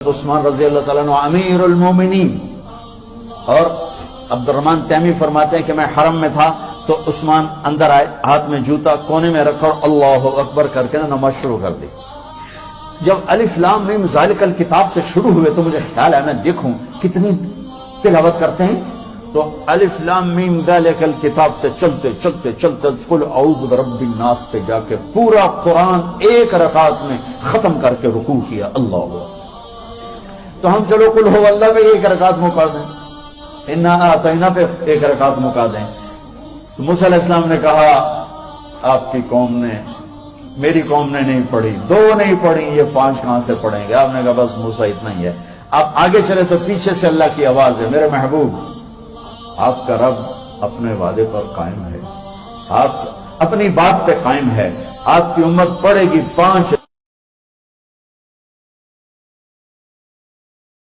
عثمان رضی اللہ تعالیٰ عنہ امیر المومنین، اور عبد الرحمن تیمی فرماتے ہیں کہ میں حرم میں تھا تو عثمان اندر آئے، ہاتھ میں جوتا کونے میں رکھا اور اللہ اکبر کر کے نماز شروع کر دی۔ جب الف لام میم ذالک الکتاب سے شروع ہوئے تو مجھے خیال ہے میں دیکھوں کتنی تلاوت کرتے ہیں، تو الف لام میم ذالک الکتاب سے چلتے چلتے چلتے قل اعوذ برب الناس پہ جا کے پورا قرآن ایک رکعت میں ختم کر کے رکوع کیا۔ اللہ، تو ہم چلو قل ہو اللہ پہ ایک رکعت مکا دیں، انا اعطینا پہ ایک رکعت مکا دیں۔ تو موسیٰ علیہ السلام نے کہا آپ کی قوم نے، میری قوم نے نہیں پڑھی، 2 نہیں پڑھی، یہ 5 کہاں سے پڑھیں گے؟ آپ نے کہا بس موسیٰ اتنا ہی ہے۔ آپ آگے چلے تو پیچھے سے اللہ کی آواز ہے، میرے محبوب آپ کا رب اپنے وعدے پر قائم ہے، آپ اپنی بات پہ قائم ہے، آپ کی امت پڑھے گی 5